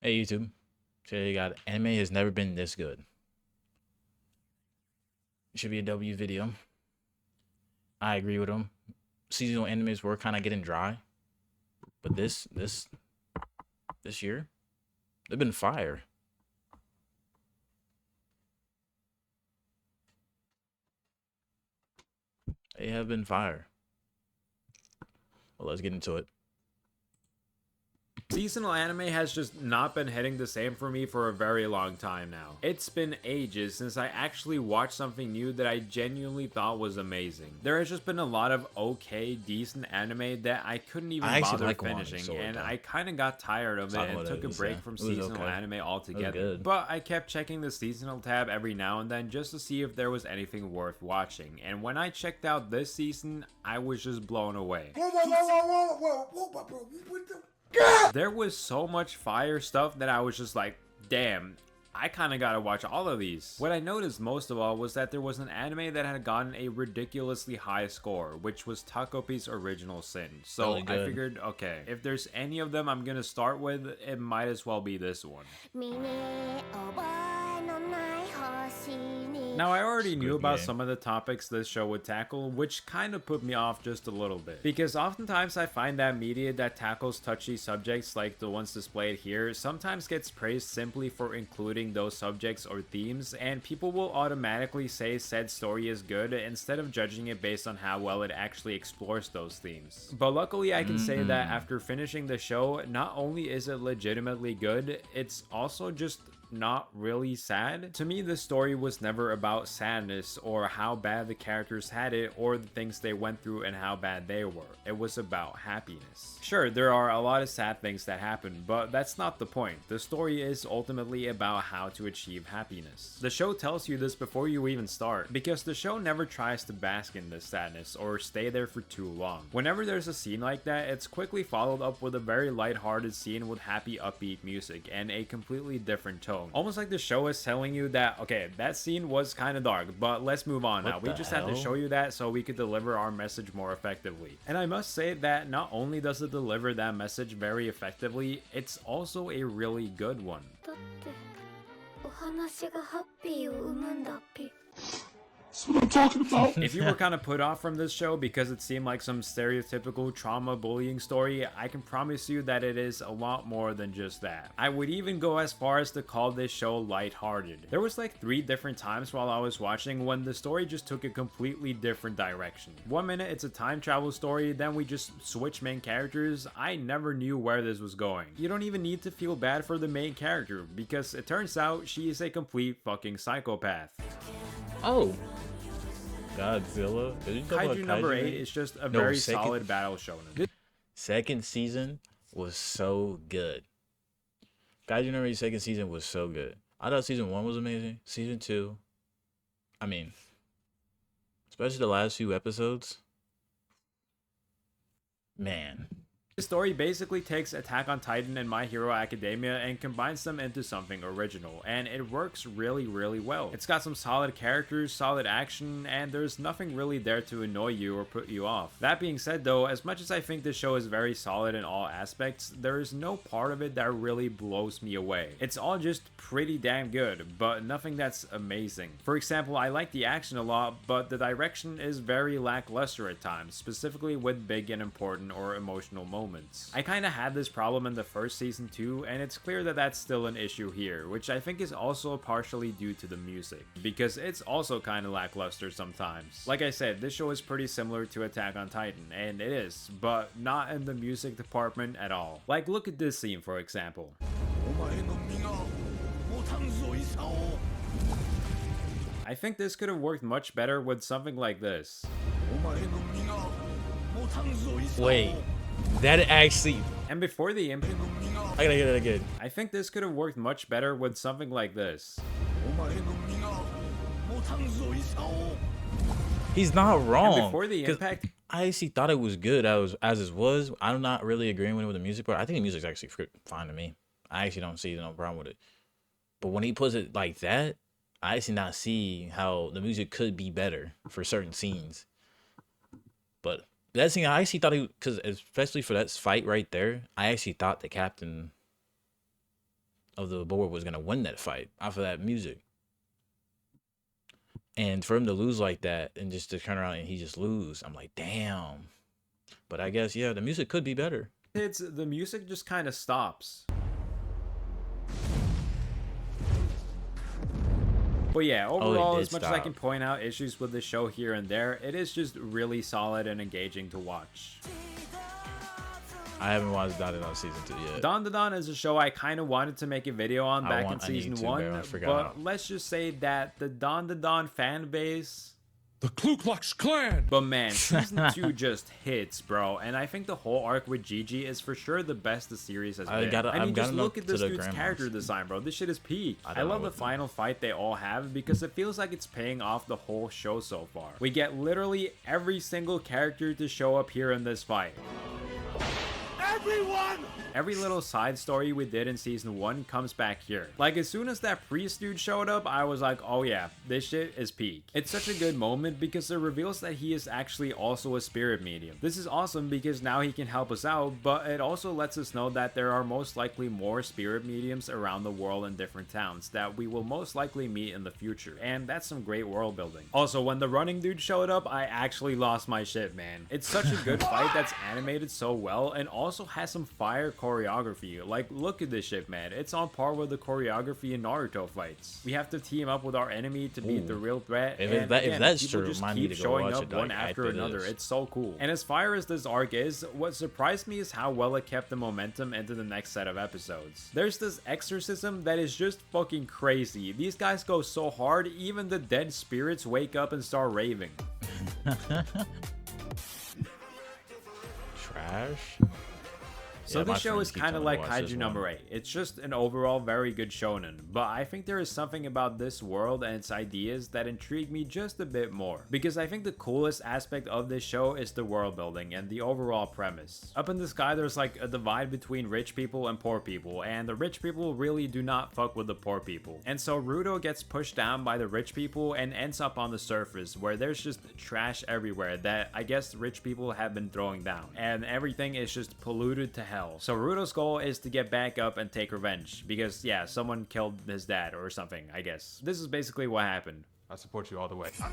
Hey YouTube. Today you got anime has never been this good. It should be a W video. I agree with him. Seasonal animes were kind of getting dry, but this year they've been fire. They have been fire. Well, let's get into it. Seasonal anime has just not been hitting the same for me for a very long time now. It's been ages since I actually watched something new that I genuinely thought was amazing. There has just been a lot of okay, decent anime that I couldn't even I actually bother like One finishing, Sword, and though. I kind of got tired of It's it not and what took it a is, break yeah. from It was seasonal okay. anime It was altogether. good. But I kept checking the seasonal tab every now and then just to see if there was anything worth watching, and when I checked out this season, I was just blown away. There was so much fire stuff that I was just like, damn, I kind of gotta watch all of these. What I noticed most of all was that there was an anime that had gotten a ridiculously high score, which was Takopi's Original Sin. So Really I good. figured, okay, if there's any of them I'm gonna start with, it might as well be this one. Now, I already knew Good about game. some of the topics this show would tackle, which kind of put me off just a little bit. Because oftentimes I find that media that tackles touchy subjects like the ones displayed here sometimes gets praised simply for including those subjects or themes, and people will automatically say said story is good instead of judging it based on how well it actually explores those themes. But luckily I can say that after finishing the show, not only is it legitimately good, it's also just not really sad. To me, the story was never about sadness or how bad the characters had it or the things they went through and how bad they were. It was about happiness. Sure, there are a lot of sad things that happen, but that's not the point. The story is ultimately about how to achieve happiness. The show tells you this before you even start, because the show never tries to bask in this sadness or stay there for too long. Whenever there's a scene like that, it's quickly followed up with a very lighthearted scene with happy upbeat music and a completely different tone. Almost like the show is telling you that, okay, that scene was kind of dark, but let's move on now. What We the just had to hell? show you that so we could deliver our message more effectively. And I must say that not only does it deliver that message very effectively, it's also a really good one. だってお話がハッピーを生むんだっぴ That's what I'm talking about. If you were kind of put off from this show because it seemed like some stereotypical trauma bullying story, I can promise you that it is a lot more than just that. I would even go as far as to call this show lighthearted. There was like 3 different times while I was watching when the story just took a completely different direction. One minute it's a time travel story, then we just switch main characters. I never knew where this was going. You don't even need to feel bad for the main character because it turns out she is a complete fucking psychopath. Oh, Godzilla. Did you talk about Kaiju number 8 already? is just a No, very second- solid battle shonen. Second season was so good. Kaiju number 8 second season was so good. I thought season 1 was amazing. Season 2, I mean, especially the last few episodes. Man, The story basically takes Attack on Titan and My Hero Academia and combines them into something original, and it works really, really well. It's got some solid characters, solid action, and there's nothing really there to annoy you or put you off. That being said though, as much as I think this show is very solid in all aspects, there is no part of it that really blows me away. It's all just pretty damn good, but nothing that's amazing. For example, I like the action a lot, but the direction is very lackluster at times, specifically with big and important or emotional moments. I kinda had this problem in the first season too, and it's clear that that's still an issue here, which I think is also partially due to the music, because it's also kinda lackluster sometimes. Like I said, this show is pretty similar to Attack on Titan, and it is, but not in the music department at all. Like, look at this scene for example. お前の身が持たんぞ功 I think this could have worked much better with something like this. お前の身が持たんぞ功 wait, that actually, And before the impact, の身が I gotta hear that again. I think this could have worked much better with something like this. お前の身が持たんぞ功 He's not And wrong. before the 'Cause impact, I actually thought it was good as it was. I'm not really agreeing with it with the music part. I think the music's actually fine to me. I actually don't see no problem with it. But when he puts it like that, I actually not see how the music could be better for certain scenes. But that scene, I actually thought because especially for that fight right there, I actually thought the captain of the board was gonna win that fight off of that music. And for him to lose like that and just to turn around and he just lose, I'm like, damn. But I guess yeah, the music could be better. The music just kind of stops. But yeah, overall, as much as I can point out issues with the show here and there, it is just really solid and engaging to watch. I haven't watched Dan Dan season 2 yet. Dan Dan is a show I kind of wanted to make a video on back in season 1, but let's just say that the Dan Dan fan base... The Ku Klux Klan! But man, season 2 just hits, bro. And I think the whole arc with Gigi is for sure the best the series has been. I mean, just look at this dude's character design, bro. This shit is peak. I love the final fight they all have because it feels like it's paying off the whole show so far. We get literally every single character to show up here in this fight. Everyone! Every little side story we did in season 1 comes back here. Like, as soon as that priest dude showed up, I was like, oh yeah, this shit is peak. It's such a good moment because it reveals that he is actually also a spirit medium. This is awesome because now he can help us out, but it also lets us know that there are most likely more spirit mediums around the world in different towns that we will most likely meet in the future. And that's some great world building. Also, when the running dude showed up, I actually lost my shit, man. It's such a good fight that's animated so well and also has some fire choreography. Like, look at this shit, man. It's on par with the choreography in Naruto fights. We have to team up with our enemy to beat the real threat. If that's true, just keep showing up one after another. It's so cool. And as fire as this arc is, what surprised me is how well it kept the momentum into the next set of episodes. There's this exorcism that is just fucking crazy. These guys go so hard, even the dead spirits wake up and start raving. Trash. So this show is kind of like Kaiju number 8. It's just an overall very good shonen, but I think there is something about this world and its ideas that intrigue me just a bit more. Because I think the coolest aspect of this show is the world building and the overall premise. Up in the sky there's like a divide between rich people and poor people, and the rich people really do not fuck with the poor people. And so Rudo gets pushed down by the rich people and ends up on the surface where there's just trash everywhere that I guess rich people have been throwing down. And everything is just polluted to hell. So Rudo's goal is to get back up and take revenge because, yeah, someone killed his dad or something, I guess. This is basically what happened. I support you all the way. Who is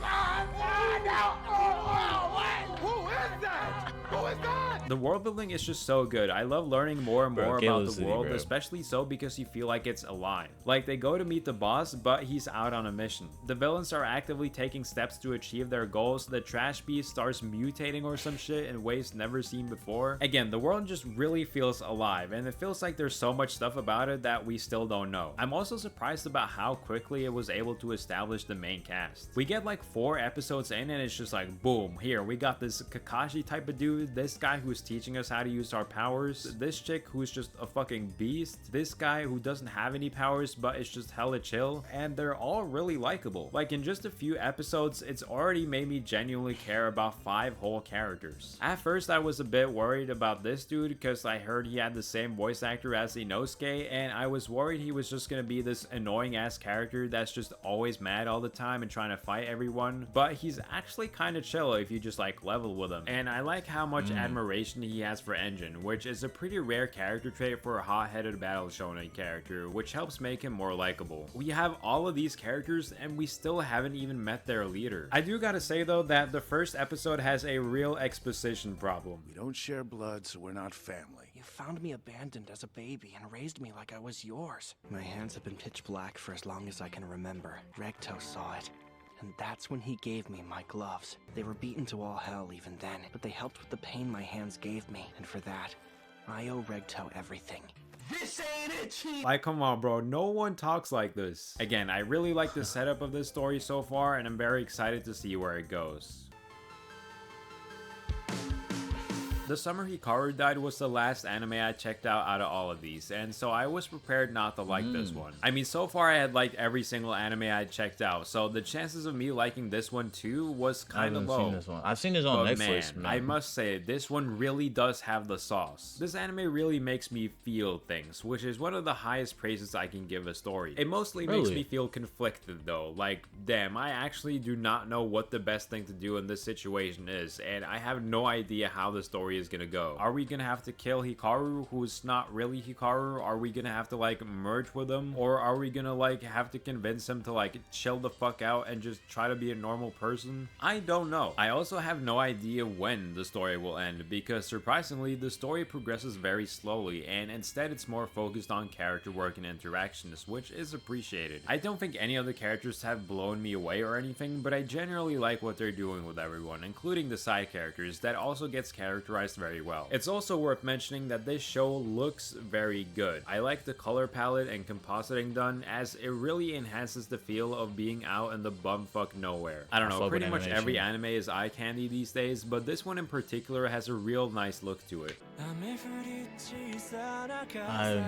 that? Who is that? The world building is just so good. I love learning more and more about the world, especially so because you feel like it's alive. Like, they go to meet the boss, but he's out on a mission. The villains are actively taking steps to achieve their goals. The trash beast starts mutating or some shit in ways never seen before. Again, the world just really feels alive, and it feels like there's so much stuff about it that we still don't know. I'm also surprised about how quickly it was able to establish the main cast. We get like 4 episodes in and it's just like, boom, here, we got this Kakashi type of dude, this guy who's teaching us how to use our powers, this chick who's just a fucking beast, this guy who doesn't have any powers but is just hella chill, and they're all really likable. Like, in just a few episodes, it's already made me genuinely care about 5 whole characters. At first, I was a bit worried about this dude because I heard he had the same voice actor as Inosuke, and I was worried he was just gonna be this annoying ass character that's just always mad all the time and trying to fight everyone, but he's actually kind of chill if you just like level with him. And I like how much admiration he has for Engine, which is a pretty rare character trait for a hot-headed battle shonen character, which helps make him more likable. We have all of these characters and we still haven't even met their leader. I do gotta say though that the first episode has a real exposition problem. We don't share blood, so we're not family. You found me abandoned as a baby and raised me like I was yours. My hands have been pitch black for as long as I can remember. Regto saw it, and that's when he gave me my gloves. They were beaten to all hell even then, but they helped with the pain my hands gave me, and for that, I owe Regto everything. This ain't it, Chief. Like, come on, bro. No one talks like this. Again, I really like the setup of this story so far, and I'm very excited to see where it goes. The Summer Hikaru Died was the last anime I checked out of all of these, and so I was prepared not to like this one. I mean, so far I had liked every single anime I checked out, so the chances of me liking this one too was kind of low. I've seen this on but Netflix, man. I must say, this one really does have the sauce. This anime really makes me feel things, which is one of the highest praises I can give a story. It mostly makes me feel conflicted though, like, damn, I actually do not know what the best thing to do in this situation is, and I have no idea how the story is is gonna go. Are we gonna have to kill Hikaru, who's not really Hikaru? Are we gonna have to like merge with him? Or are we gonna like have to convince him to like chill the fuck out and just try to be a normal person? I don't know. I also have no idea when the story will end, because surprisingly the story progresses very slowly, and instead it's more focused on character work and interactions, which is appreciated. I don't think any of the characters have blown me away or anything, but I generally like what they're doing with everyone, including the side characters that also gets characterized very well. It's also worth mentioning that this show looks very good. I like the color palette and compositing done, as it really enhances the feel of being out in the bumfuck nowhere. I don't know, pretty much every anime is eye candy these days, but this one in particular has a real nice look to it. I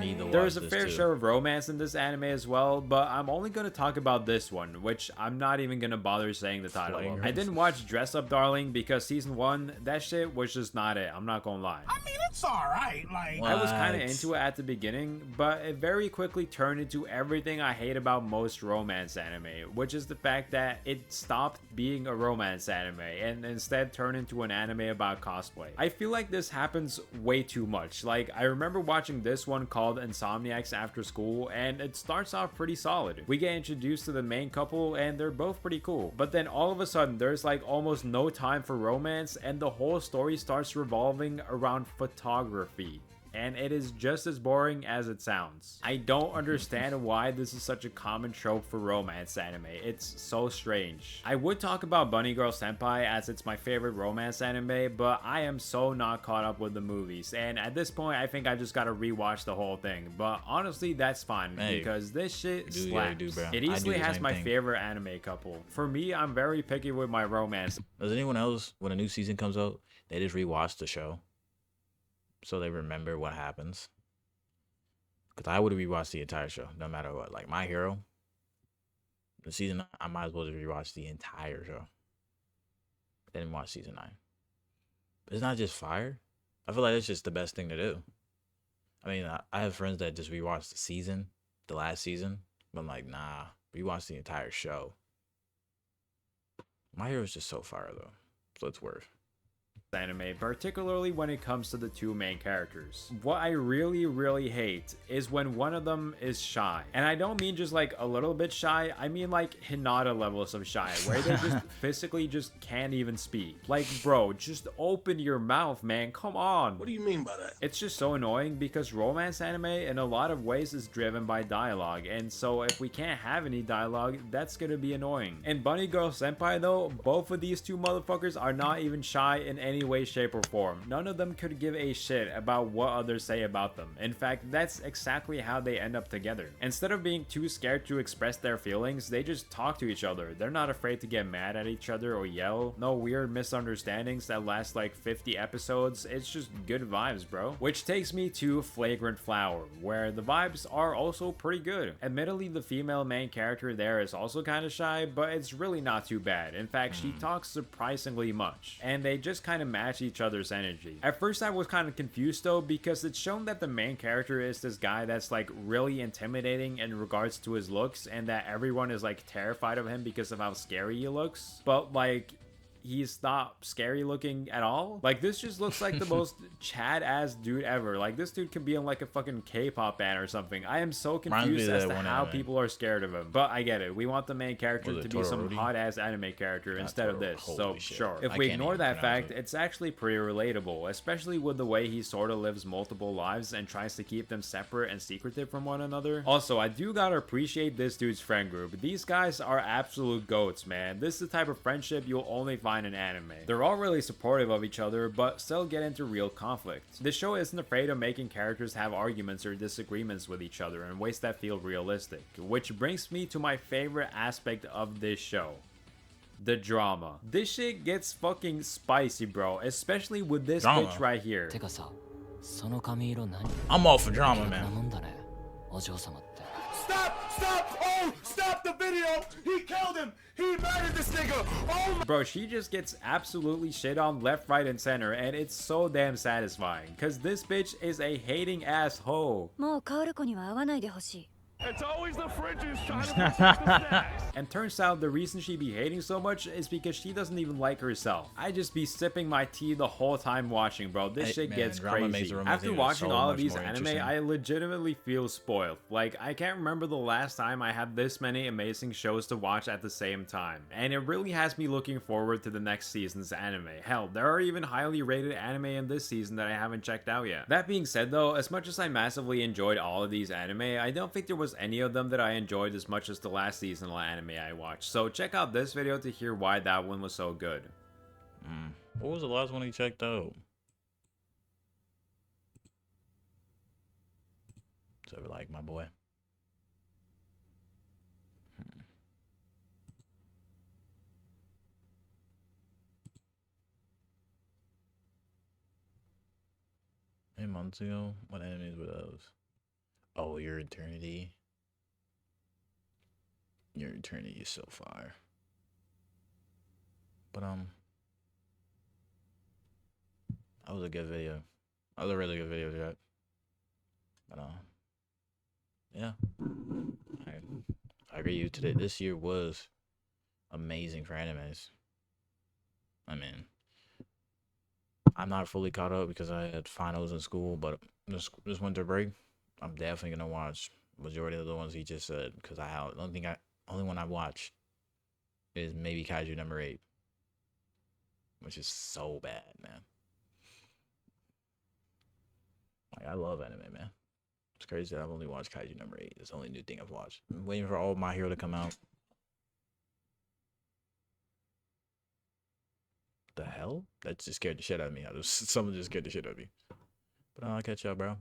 need to watch There is a this fair too. share of romance in this anime as well, but I'm only going to talk about this one, which I'm not even going to bother saying the title of. I didn't watch Dress Up Darling because season 1, that shit was just not it, I'm not gonna lie. I mean, it's alright. Like, I was kind of What? into it at the beginning, but it very quickly turned into everything I hate about most romance anime, which is the fact that it stopped being a romance anime and instead turned into an anime about cosplay. I feel like this happens way too much. Like, I remember watching this one called Insomniacs After School, and it starts off pretty solid. We get introduced to the main couple and they're both pretty cool, but then all of a sudden there's like almost no time for romance, and the whole story starts revolving around photography. And it is just as boring as it sounds. I don't understand why this is such a common trope for romance anime. It's so strange. I would talk about Bunny Girl Senpai as it's my favorite romance anime, but I am so not caught up with the movies. And at this point, I think I just gotta rewatch the whole thing. But honestly, that's fine, Hey, because this shit do what you slaps. gotta do, bro. It I do easily the has same my thing. favorite anime couple. For me, I'm very picky with my romance. Does anyone else, when a new season comes out, they just rewatch the show so they remember what happens? Because I would rewatch the entire show, no matter what. Like My Hero, the season, I might as well just rewatch the entire show. Then watch season 9. But it's not just fire. I feel like it's just the best thing to do. I mean, I have friends that just rewatch the season, the last season, but I'm like, nah, rewatch the entire show. My Hero is just so fire though, so it's worth. Anime, particularly when it comes to the two main characters. What I really hate is when one of them is shy. And I don't mean just like a little bit shy, I mean like Hinata levels of shy, where they just physically just can't even speak. Like, bro, just open your mouth, man, come on. what do you mean by that? It's just so annoying because romance anime in a lot of ways is driven by dialogue, and so if we can't have any dialogue, that's gonna be annoying. In Bunny Girl Senpai though, both of these two motherfuckers are not even shy in any way, shape, or form. None of them could give a shit about what others say about them. In fact, that's exactly how they end up together. Instead of being too scared to express their feelings, they just talk to each other. They're not afraid to get mad at each other or yell. No weird misunderstandings that last like 50 episodes. It's just good vibes, bro. Which takes me to Flagrant Flower, where the vibes are also pretty good. Admittedly, the female main character there is also kind of shy, but it's really not too bad. In fact, she talks surprisingly much, and they just kind of match each other's energy. At first I was kind of confused though, because it's shown that the main character is this guy that's like really intimidating in regards to his looks, and that everyone is like terrified of him because of how scary he looks. But like, he's not scary looking at all. Like, this just looks like the most Chad ass dude ever. Like, this dude could be in like a fucking K-pop band or something. I am so confused as to how people are scared of him. But I get it. We want the main character to be some hot ass anime character instead of this. So sure. If we ignore that fact, it's actually pretty relatable, especially with the way he sort of lives multiple lives and tries to keep them separate and secretive from one another. Also, I do gotta appreciate this dude's friend group. These guys are absolute goats, man. This is the type of friendship you'll only find in anime. They're all really supportive of each other, but still get into real conflict. The show isn't afraid of making characters have arguments or disagreements with each other in ways that feel realistic, which brings me to my favorite aspect of this show: the drama. This shit gets fucking spicy, bro, especially with this Drama. bitch right here. てかさ、その髪色何？ I'm all for drama, な man. もんだね、お嬢様って。 Stop! Stop! Oh! Stop the video! He killed him! He murdered this nigga! Oh my... Bro, she just gets absolutely shit on left, right, and center, and it's so damn satisfying, cause this bitch is a hating asshole. もう薫子には会わないでほしい。It's always the fridges trying to protect the snacks. And turns out the reason she be hating so much is because she doesn't even like herself. I just be sipping my tea the whole time watching, bro. This Hey, shit man, gets drama makes crazy. the romance After even watching so all of much these more anime, interesting. I legitimately feel spoiled. Like, I can't remember the last time I had this many amazing shows to watch at the same time. And it really has me looking forward to the next season's anime. Hell, there are even highly rated anime in this season that I haven't checked out yet. That being said though, as much as I massively enjoyed all of these anime, I don't think there was any of them that I enjoyed as much as the last seasonal anime I watched. So check out this video to hear why that one was so good. What was the last one he checked out? So like my boy. 8 months ago? What enemies were those? Oh, Your Eternity. Your Eternity is so fire. But that was a good video. That was a really good video, Jack. But yeah. I agree with you today. This year was amazing for animes. I mean, I'm not fully caught up because I had finals in school, but this winter break, I'm definitely gonna watch majority of the ones he just said because only one I watch is maybe Kaiju number 8, which is so bad, man. Like I love anime, man. It's crazy that I've only watched Kaiju number 8. It's the only new thing I've watched. I'm waiting for all of My Hero to come out. The hell? That just scared the shit out of me. Someone just scared the shit out of me. But I'll catch y'all, bro.